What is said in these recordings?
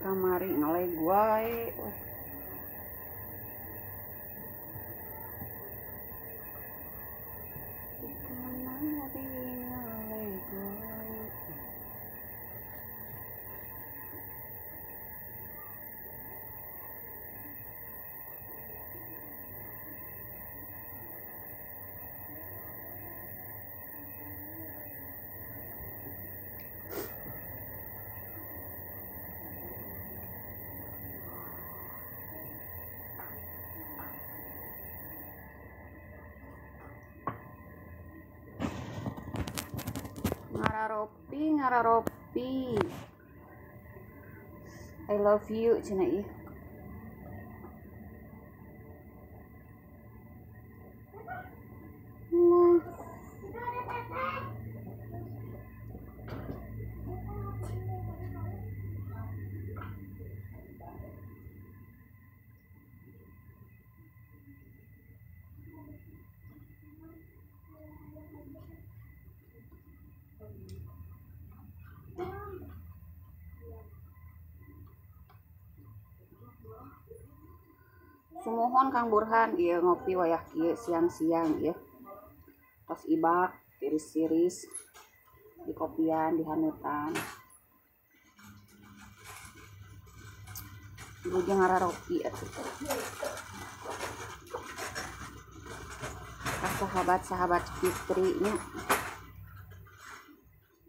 kamari ngalay guay. Ngararopi I love you cenah ieu. Sumohon Kang Burhan ieu ngopi wayah kieu siang-siang ieu. Tos ibak tiris-tiris di kopian di hanutan. Ibu jeung ngararopi atuh. Sahabat-sahabat Fitri nya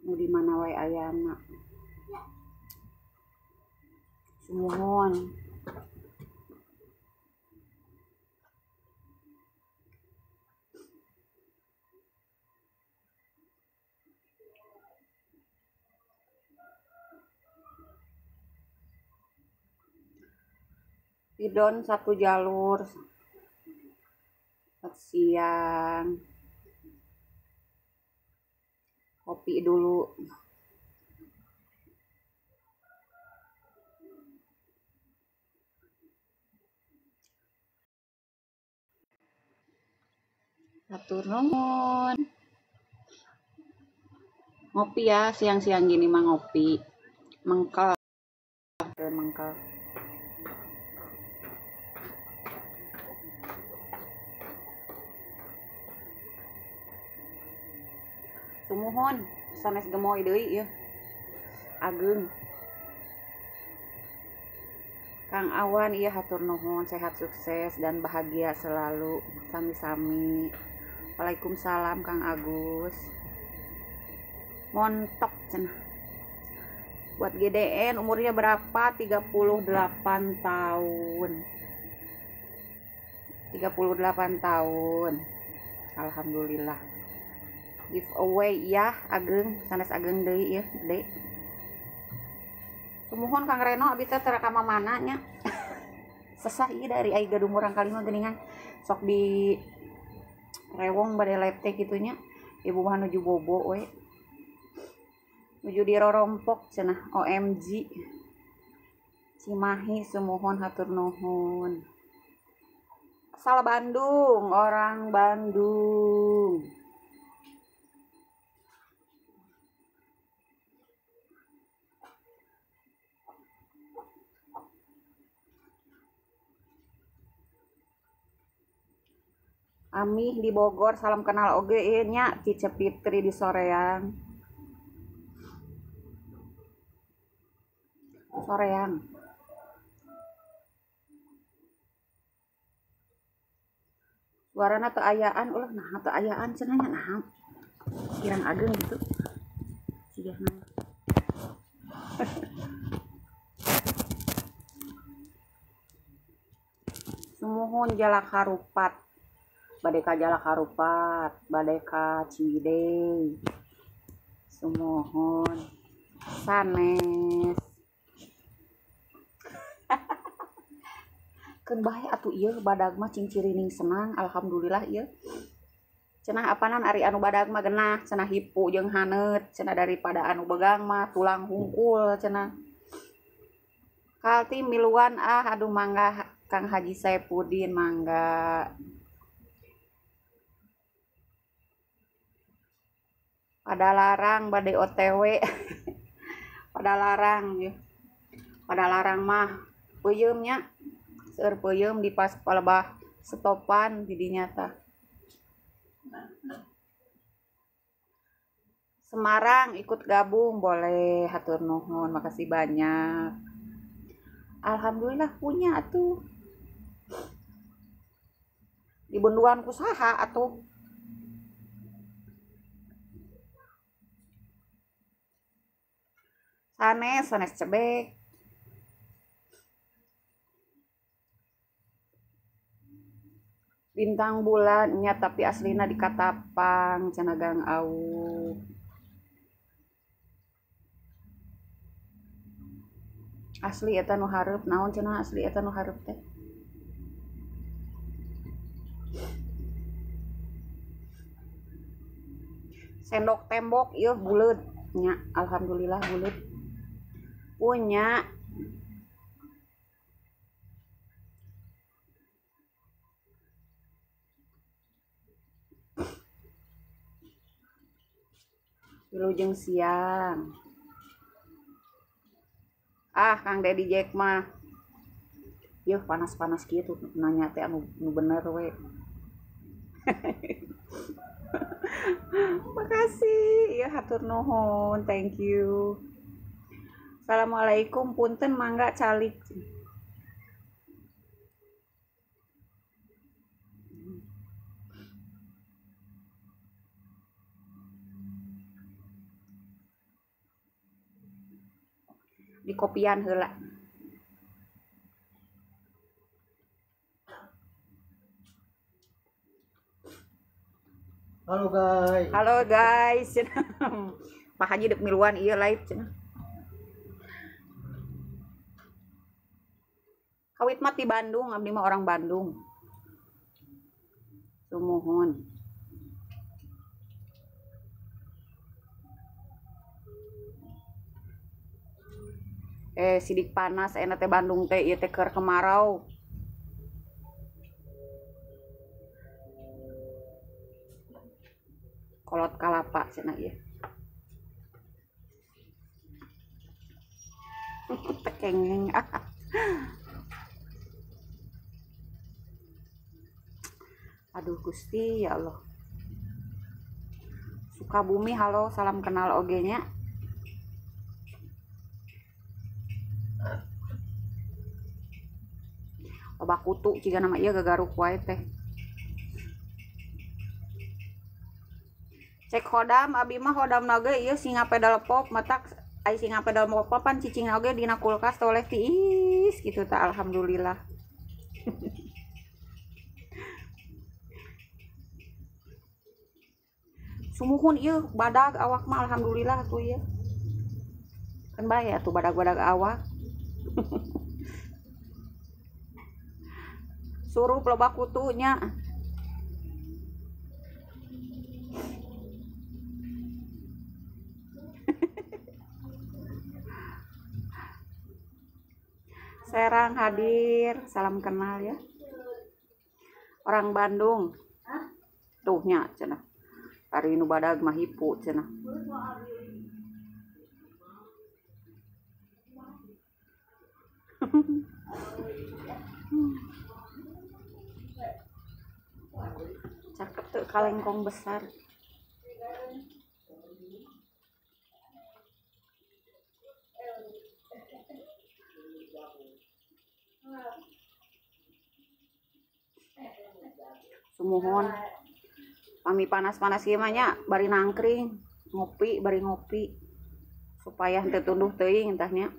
nu di mana wae ayana. Sumohon. Bidon satu jalur siang kopi dulu. Hatur nuhun. Ngopi ya siang-siang gini mah ngopi. Mengkel. Sumuhun sanes gemoy deui ieu. Ageung. Kang Awan ieu hatur nuhun, sehat sukses dan bahagia selalu sami-sami. Waalaikumsalam Kang Agus. Montok cenah. Buat GDN umurnya berapa? 38 tahun. 38 tahun. Alhamdulillah. Giveaway ya Ageung, sanes Ageung deui ieu, Dek. Sumuhun Kang Reno abi teh terekam mana nya. Sesah ieu dari ai gadung urang kali mah geuningan sok di rewong bade lepte kitu nya. Ibu mah nuju bobo we. Nuju di rorompok cenah OMG. Cimahi sumuhun hatur nuhun. Asal Bandung, orang Bandung. Amih di Bogor, salam kenal oge ieu nya Cice Fitri di Soreang. Suarana teu ayaan ulah nah teu ayaan cenah nya nah. Kirang Ageung gitu. Sigana. Sumuhun Jalak Harupat. Bade ka Jalak Harupat, bade ka Ciwidey. Sumuhun. Sanes. Keun bae atuh ieu badag mah cing cirining senang, alhamdulillah ieu. Cenah apanan ari anu badag mah genah, cenah hipu jeung haneut, cenah daripada anu begang mah tulang hungkul cenah. Kalti miluan aduh mangga Kang Haji Saipudin mangga. Pada larang bade OTW. Pada larang ya. pada larang mah peuyeumnya seueur peuyeum di pas palebah stopan di dinya tah. Semarang ikut gabung boleh, hatur nuhun, makasih banyak. Alhamdulillah punya tuh di benduan kusaha atuh. Sanes cebek. Bintang bulan nya tapi aslina di Katapang cenah Gang Auh. Asli eta nu hareup naon cenah asli eta nu hareup teh. Sendok tembok ieu buleut nya, alhamdulillah buleut. Punya wilujeng siang. Kang Dedi Jack mah yeuh panas-panas kieu nanya teh anu bener we. Makasih ya, hatur nuhun, thank you. Assalamualaikum, punten mangga calik. Di kopian heula. Halo guys. Halo guys. Pak Haji dek miluan ieu live cenah. Kawit mah di Bandung, abdi mah orang Bandung. Sumuhun. Sidik panas enak teh Bandung teh ieu teh keur kemarau. Kolot kalapa cenah ieu. Tekengeng. Aduh Gusti ya Allah. Sukabumi halo, salam kenal oge nya. Loba kutu ciga nama ieu gagaruk wae teh. Cek hodam abi mah hodam nage ieu singa pedal pop matak ai singa pedal popan cicing oge dina kulkas toleh tiis kitu tah alhamdulillah. Sumuhun ieu badag awak mah alhamdulillah tuh ieu. Kan bae atuh badag-badag awak. Suruh loba kutunya. Serang hadir, salam kenal ya. Orang Bandung. Tuh nya cenah. Ari nu badag mah hipu cenah. Cakep tuh kalengkong besar. Sumuhun pami panas-panas ieu mah nya bari nangkring ngopi bari ngopi supaya henteu tunduh teuing entah nya.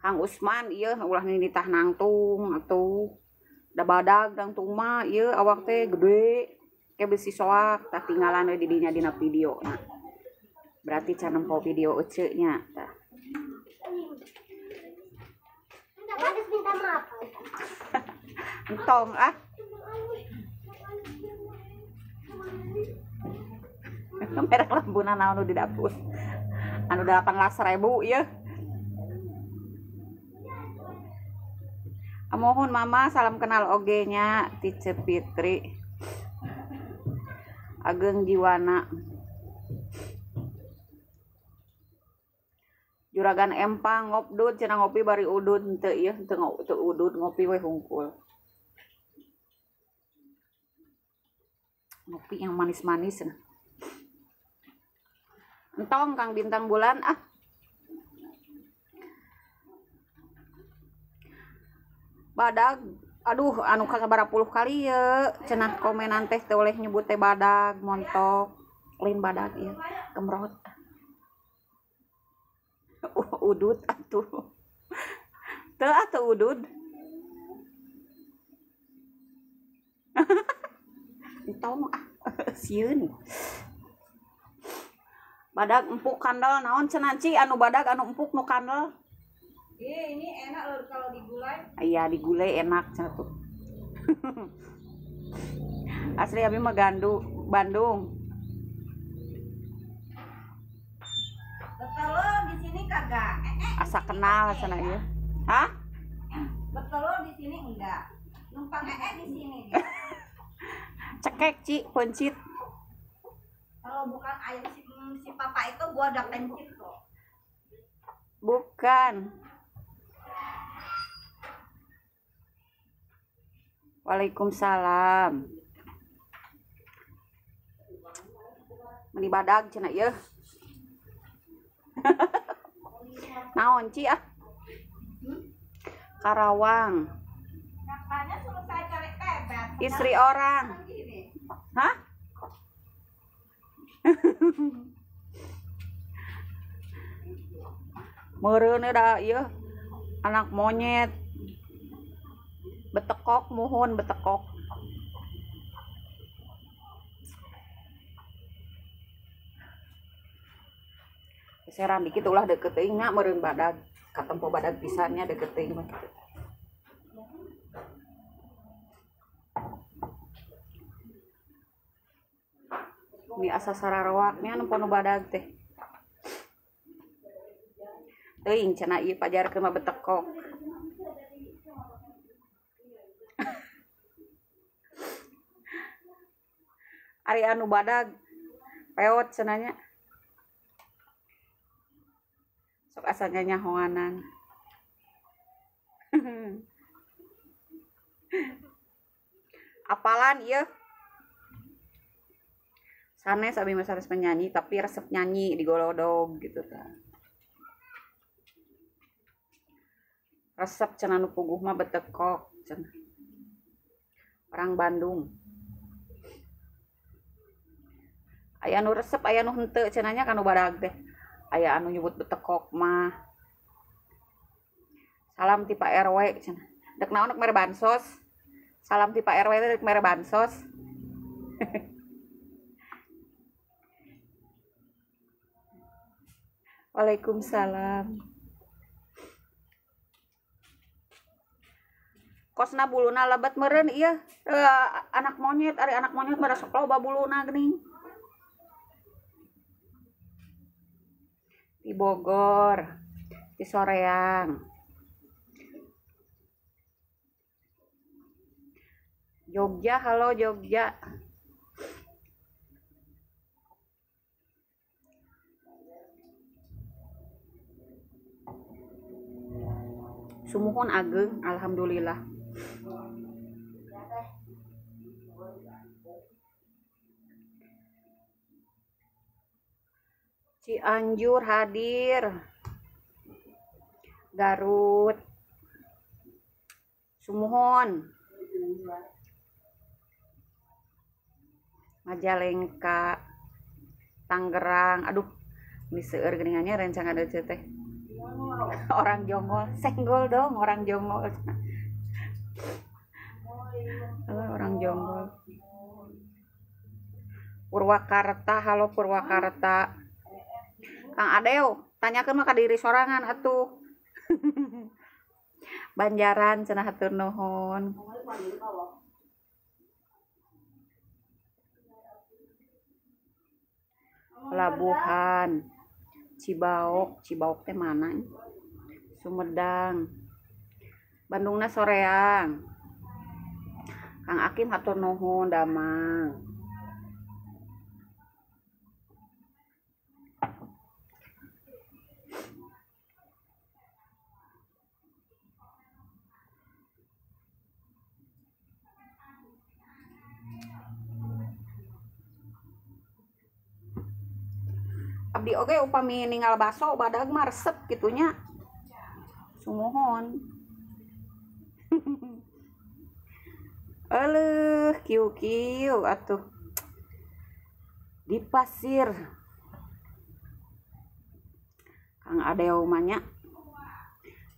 Kang Usman ieu ulah nitah nangtung atuh da badag nangtung mah ieu awak teh gede ke besi soak tah tinggalan di dinya dina video nah. Berarti can nempo video ece nya tah. Minta maaf. Entong merek lampunan naon nu didapus anu 18.000 ieu. Mohon mama salam kenal oge nya Tice Fitri ageng jiwana. Juragan Empang ngopdut cenah ngopi bari udud henteu ieu teu udud ngopi we hungkul. Ngopi yang manis-manis cenah. Entong Kang Bintang Bulan ah. Badag aduh anu kasabaraha puluh kali ya cenah komenan teh teu oleh nyebut teh badag montok lain badag ieu gemrot. Udud atuh teu atuh udud entong ah sieun badag empuk kandel naon cenah Ci anu badag anu empuk nu kandel ini enak loh kalau digulai. Iya digulai enak cenah tuh asli abi mah Bandung. Betelur di sini kagak. Asa kenal cenah ieu. Hah? Betelur di sini enggak. Numpang di sini. Cekek Ci, pencit. Kalau bukan ayam si papa itu gua ada pencit kok. Bukan. Waalaikumsalam. Meni badag cenah ieu. Naon Ci ah? Karawang. Katanya selesai cari bebek. Istri orang. Hah? Meureun da ieu anak monyet. Betekok muhun betekok. Seran dikit ulah deket teuing nya meureun badag. Katempo badag pisannya deket teuing mah kitu. Ini asa sararawaknya nu pono badag teh. Teuing cenah ieu pajarkeun mah betekok. Ari anu badag peot cenanya. Sok asanya nyahoanan. Apalan ieu? Sanes abi mah sanes penyanyi tapi resep nyanyi digolodog gitu kan. Resep cenah nu puguh mah betekok cenah. Orang Bandung. Aya anu resep aya anu henteu cenanya kanu badag teh. Aya anu nyebut betekok mah. Salam ti Pak RW cenah. Dek naon dek mere bansos. Salam ti Pak RW teh dek mere bansos. Waalaikumsalam. Kosna buluna lebat meureun ieu anak monyet ari anak monyet mah sok loba buluna geuning. Di Bogor, di Soreang, Jogja, halo Jogja. Sumuhun ageng, alhamdulillah. Cianjur hadir. Garut. Sumuhun. Majalengka. Tangerang. Aduh, ini seueur geuningannya rencang ada teh. Orang Jongol, senggol dong orang Jongol. Orang Jongol. Purwakarta, halo Purwakarta. Kang Adeo, tanyakeun mah ka diri sorangan atuh. Banjaran cenah hatur nuhun. Pelabuhan Cibauk teh mana? Sumedang. Bandungna Soreang. Kang Akim hatur nuhun damang. abdi oge upami ninggal baso badag mah resep kitunya sumuhun. Eleuh kieu-kieu atuh di pasir Kang Adeo manya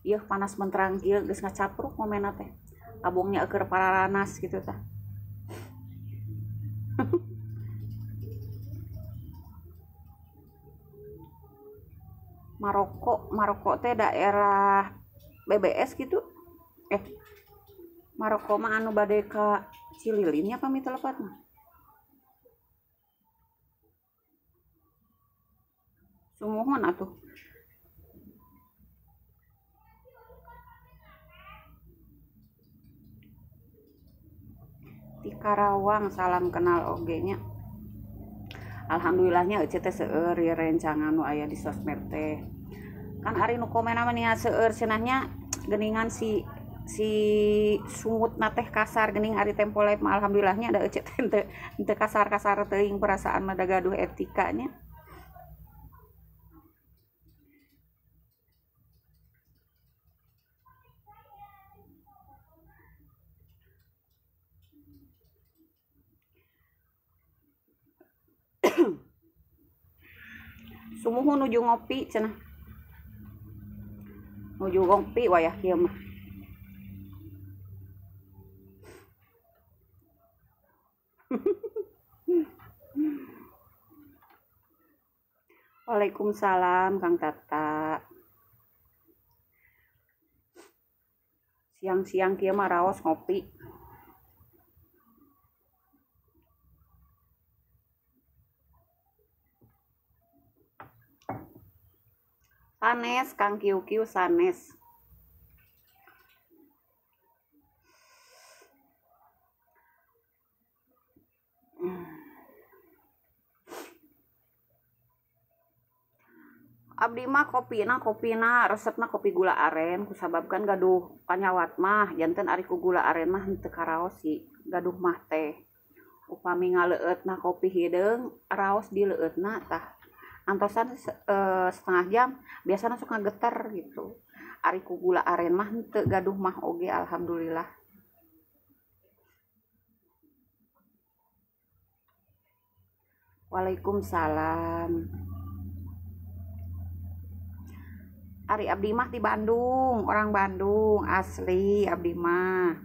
ieu panas menterang kieu geus ngacapruk momenna teh abungnya keur pararanas gitu tah. Maroko teh daerah BBS gitu. Maroko mah anu bade ka Cililinnya pami telepat mah. Sumuhun atuh. Di Karawang salam kenal oge nya. Alhamdulillahnya eueuh teh seueur ya rencangan nu aya di sosmed teh. Kan ari nu komen mah nia seueur cenahnya geuningan si sungutna teh kasar geuning ari tempo live mah alhamdulillahnya ada eueuh teh teu kasar-kasar teuing perasaan mah da gaduh etikanya. Sumuhun nuju ngopi cenah. Nuju ngopi wayah kieu mah. Waalaikumsalam Kang Tata. Siang-siang kieu mah raos ngopi. Sanes Kang Kiu-kiu sanes. Abdi mah kopina resepna kopi gula aren kusababkan gaduh kanyawat mah janten ari ku gula aren mah henteu karaos si gaduh mah teh. Upami ngaleueutna kopi hideung raos di leueutna tah antosan setengah jam biasanya suka getar gitu. Ari ku gula aren mah henteu gaduh mah oge alhamdulillah. Waalaikumsalam. Ari abdi mah di Bandung, orang Bandung asli abdi mah.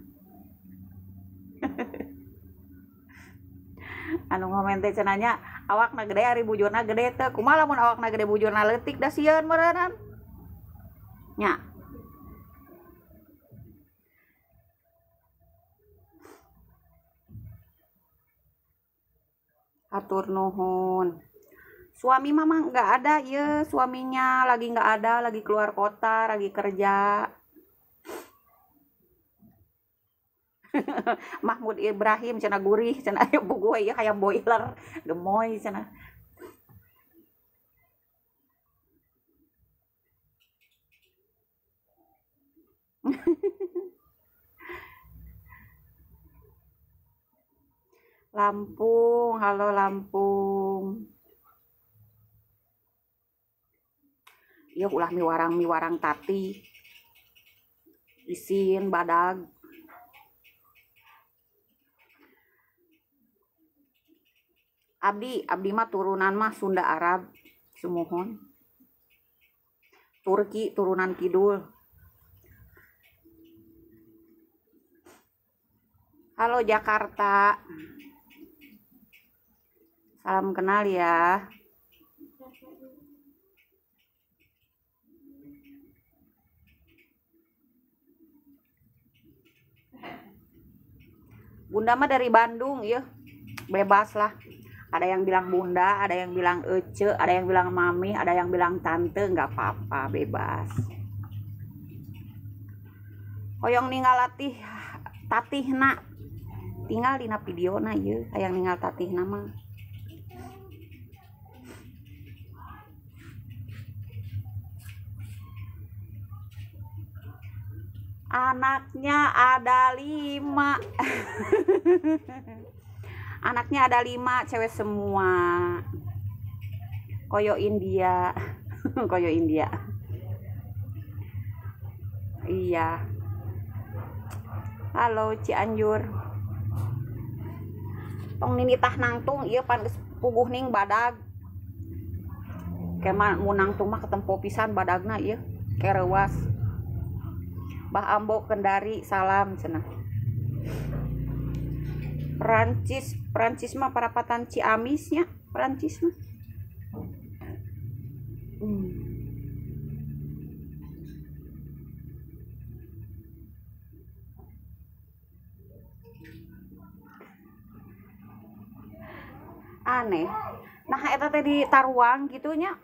Anu ngomen teh cenanya awakna gede ari bujurna gede teh kumaha lamun awakna gede bujurna leutik da sieun meureunnan nya. Atur nuhun. Suami mama nggak ada ya, suaminya lagi nggak ada, lagi keluar kota, lagi kerja. Mahmud Ibrahim cenah gurih cenah aya bugoy ya kayak boiler gemoy cenah. Lampung, halo Lampung. Iya ulah miwarang tati isin badag. Abdi mah turunan mah Sunda Arab sumuhun. Turki turunan kidul. Halo Jakarta. Salam kenal ya. Bunda mah dari Bandung ya. Bebas lah. Ada yang bilang bunda, ada yang bilang ece, ada yang bilang mami, ada yang bilang tante, nggak apa-apa, bebas. Hoyong ninggal tatihna tinggal dina video na ye, hayang ninggal tatihna mah. Anaknya ada 5. Anaknya ada 5, cewek semua. koyo India. Koyo India. Iya. Halo Cianjur. Tong ninitah nangtung ieu pan geus puguh ning badag. Kema mun nangtung mah ketempo pisan badagna ieu kerewas. Bah Ambo Kendari salam cenah. Perancis mah parapatan Ciamisnya, Perancis mah. Aneh. Nah eta teh di Taruang gitunya.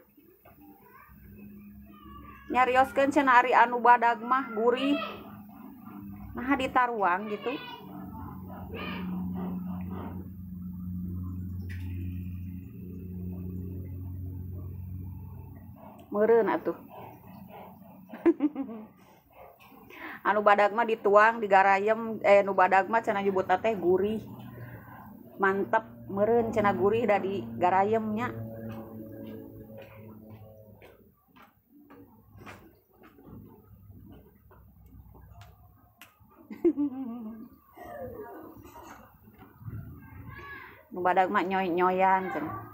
Nyarioskeun cenah ari anu badag mah gurih. Nah di Taruang gitu. Meureun atuh. Anu badag mah dituang digarayem nu badag mah cenah nyebutna teh gurih. Mantep meureun cenah gurih da di garayemnya. Nu badag mah nyoy-nyoyan cenah.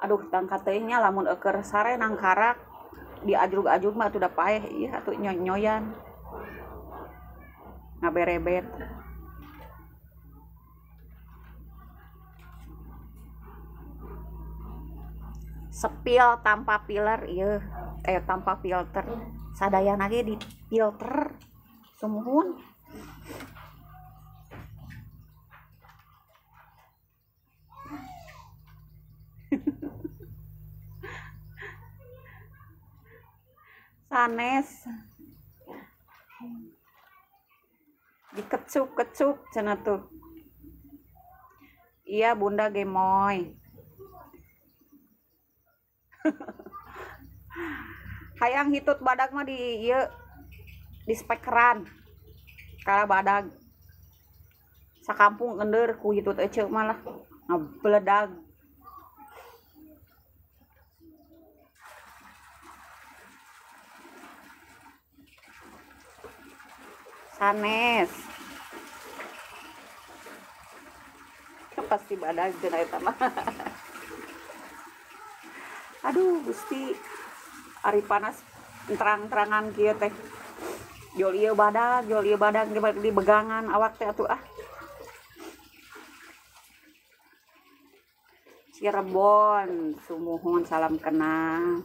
Aduh tangkat teuing nya lamun eukeur sare nang karak diajrug-ajrug mah atuh da paeh ieu atuh nyoy-nyoyan. Ngaberebet. Sepil tanpa pilar ieu tanpa filter. Sadayana ge di filter. Sumuhun. Sanes dikecup-kecup cenah tuh. Iya Bunda Gemoy. Hayang hitut badag mah di ieu di spekeran kala badag sakampung ender ku hitut eceuk malah ngabeledag. Sanes pasti badag cenah eta mah. Aduh Gusti ari panas terang-terangan kieu teh jol ieu badag di begangan awak teh atuh ah. Cirebon sumuhun salam kenal.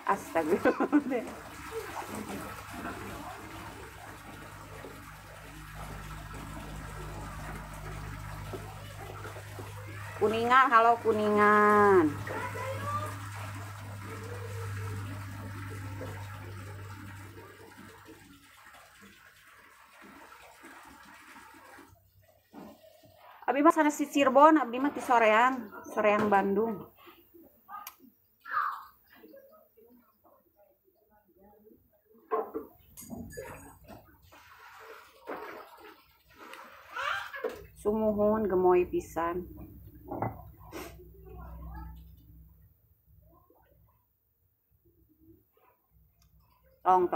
Astagfirullah. Kuningan, halo Kuningan. Abi mah sanes di Cirebon, abdi mah di Soreang Bandung. Sumuhun gemoy pisan. Tong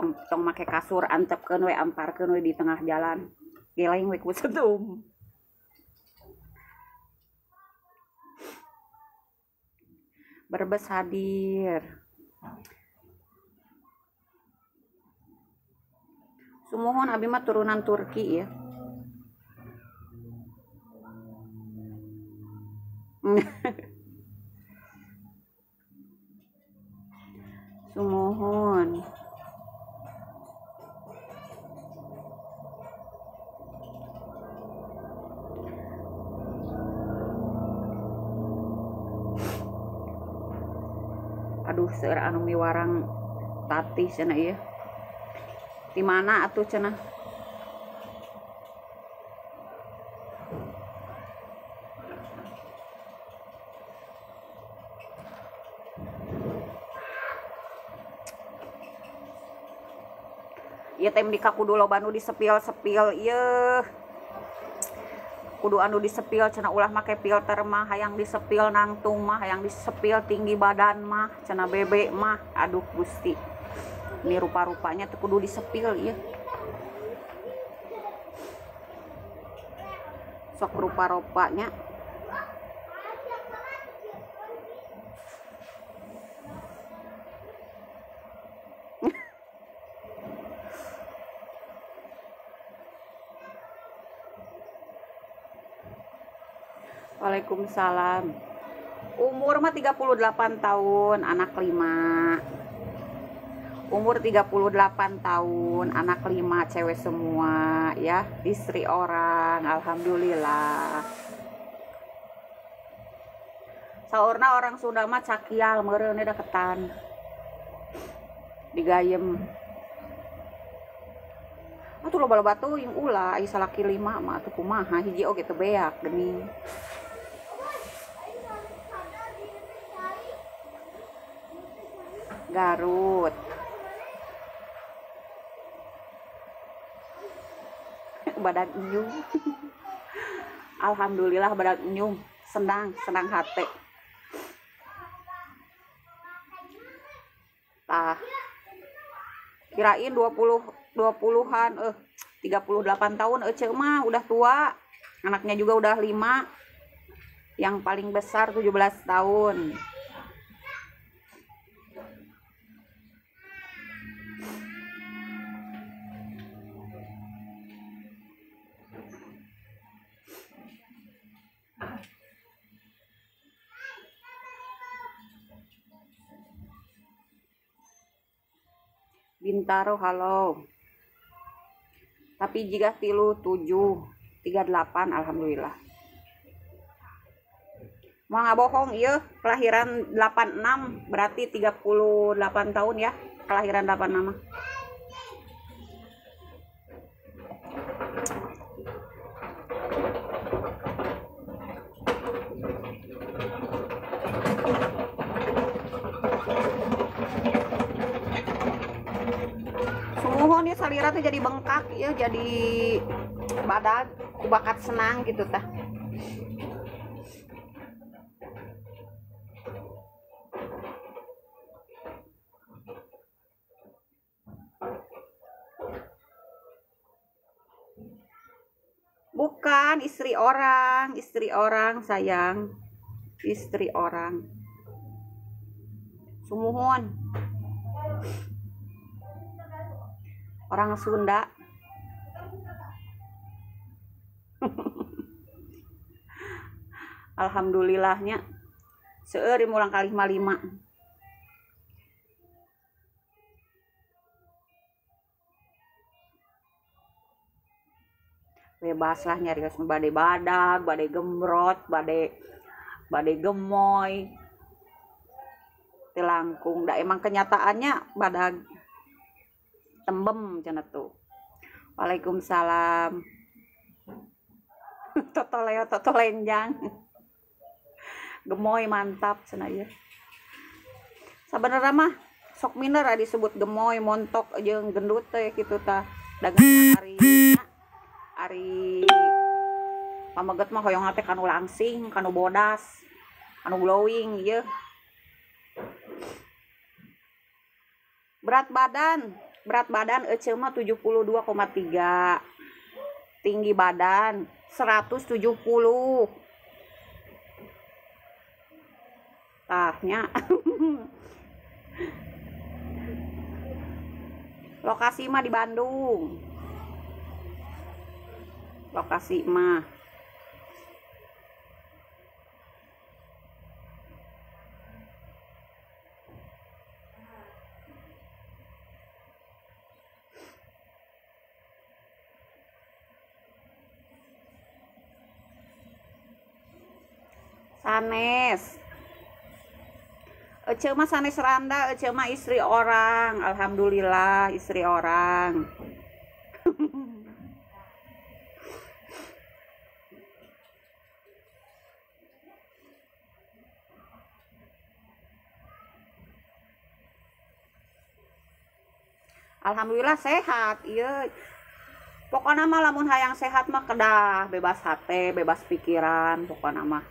make kasur antepkeun we amparkeun we di tengah jalan. Geleng we ku setum. Brebes hadir. Sumuhun abi mah turunan Turki ya. Sumuhun. Aduh seueur anu miwarang tatih cenah ieu. Di mana atuh cenah? Ieu teh di kakudu loba nu disepil-sepil ieu. kudu anu disepil cenah ulah make filter mah, hayang disepil nangtung mah, hayang disepil tinggi badan mah, cenah bebek mah. Aduh Gusti, ini rupa-rupanya tuh kudu disepil ieu. Sok rupa-rupanya Waalaikumsalam. Umur mah 38 tahun, anak 5. Umur 38 tahun, anak 5, cewek semua ya, istri orang, alhamdulillah. Saurna orang Sunda mah cakial, meureun deketan. Digayem. Atuh loba-loba tuh yang ulah aya salaki 5 mah atuh kumaha, hiji oge teu beak geuning. Garut. Badak nyung. Alhamdulillah badak nyung, senang hati. Tah. Kirain 20-an 38 tahun ceuk mah udah tua. Anaknya juga udah 5. Yang paling besar 17 tahun. Bintaro halo. Tapi jika 3738 alhamdulillah. Mau nggak bohong iya, kelahiran 86 berarti 38 tahun ya, kelahiran 86. Sumuhun ya salira tuh jadi bengkak ya, jadi badan bakat senang gitu tah. Bukan istri orang sayang, istri orang. Sumuhun. Orang Sunda. Alhamdulillahnya seueur mulang kali 5. Bebas lah nyari bade badag, bade gemrot, bade gemoy, telangkung. Da emang kenyataannya badag tembem cenah tuh. Waalaikumsalam. Toto lenjang. Gemoy mantap cenah ieu. Sabenerna mah sok minder disebut gemoy, montok jeung gendut teh kitu tah. Dagangan ari pameget mah hoyong teh kanu langsing, kanu bodas, kanu glowing ieu. Berat badan ece mah 72,3. Tinggi badan 170. Tahnya. Lokasi mah di Bandung. Lokasi mah sanes. Ece mah sanes randa, ece mah istri orang. Alhamdulillah istri orang. Alhamdulillah sehat, iya. Pokoknya mah lamun hayang sehat mah kedah bebas hati, bebas pikiran, pokoknya mah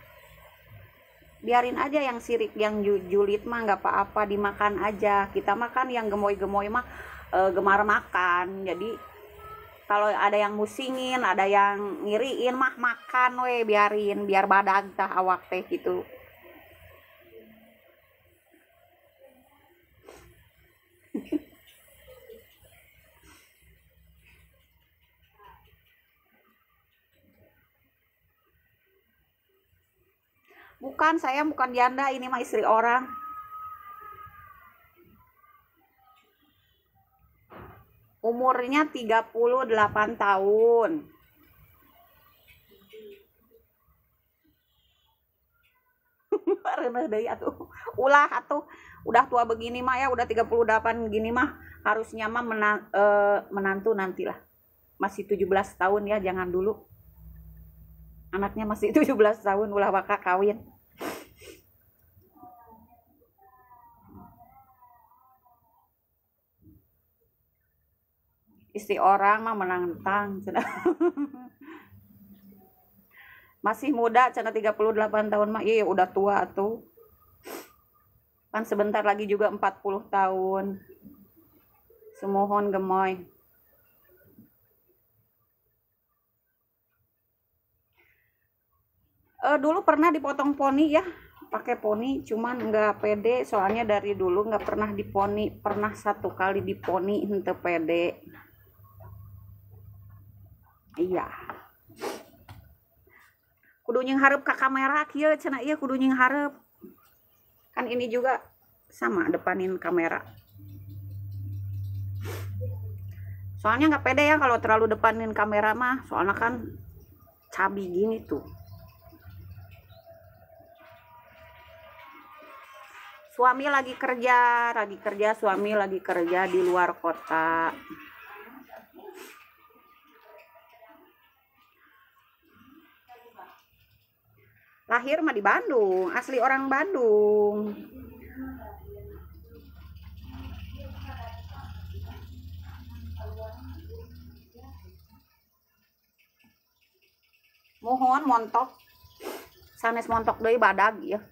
biarin aja yang sirik, yang julid mah nggak apa-apa, dimakan aja. Kita makan yang gemoy-gemoy mah gemar makan. Jadi kalau ada yang musingin, ada yang ngiriin mah makan we, biarin, biar badag tah awak teh gitu. Bukan, saya bukan janda, ini mah istri orang. Umurnya 38 tahun. Reneh deui atuh. Ulah atuh. Udah tua begini mah ya, udah 38 begini mah harusnya mah menantu nantilah. Masih 17 tahun ya, jangan dulu. Anaknya masih 17 tahun ulah bakal kawin. Istri orang mah menantang. Masih muda cenah 38 tahun mah iya udah tua tuh. Kan sebentar lagi juga 40 tahun. Semohon gemoy. Dulu pernah dipotong poni ya, pakai poni, cuman nggak pede soalnya dari dulu nggak pernah diponi. Pernah 1 kali diponi henteu pede. Iya. Kudu nyengharep ka kamera kieu cenah ieu, kudu nyengharep. Kan ini juga sama depanin kamera. Soalnya nggak pede ya kalau terlalu depanin kamera mah, soalnya kan cabi gini tuh. Suami lagi kerja, suami lagi kerja di luar kota. Lahir mah di Bandung, asli orang Bandung. Mohon montok. Sanes montok deui badag ya.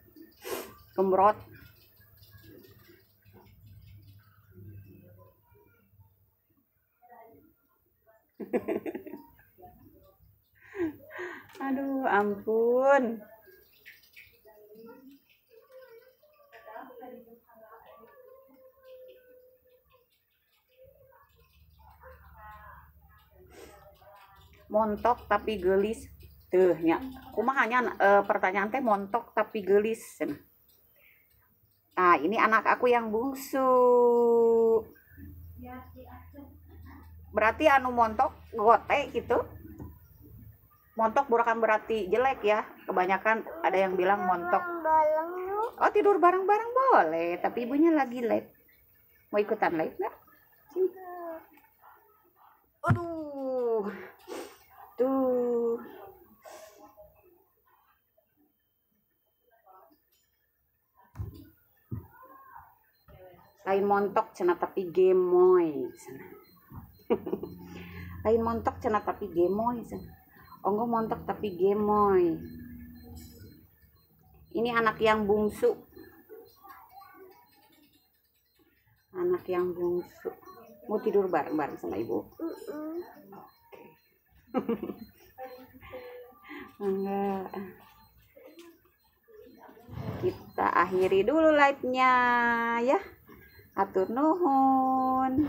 Gembrot. Aduh, ampun. Montok tapi gelis tuh nya. Kumahanya pertanyaan teh montok tapi gelis. Nah, ini anak aku yang bungsu. Berarti anu montok gote gitu. Montok bukan berarti jelek ya. Kebanyakan ada yang bilang montok. Oh, tidur bareng-bareng boleh, tapi ibunya lagi live. Mau ikutan live nggak? Aduh. Tuh. Lain montok cenah tapi gemoy. Lain montok cenah tapi gemoy. Onggo montok tapi gemoy. Ini anak yang bungsu. Anak yang bungsu. Mau tidur bareng-bareng sama ibu? Enggak. Kita akhiri dulu live-nya ya. Atur nuhun.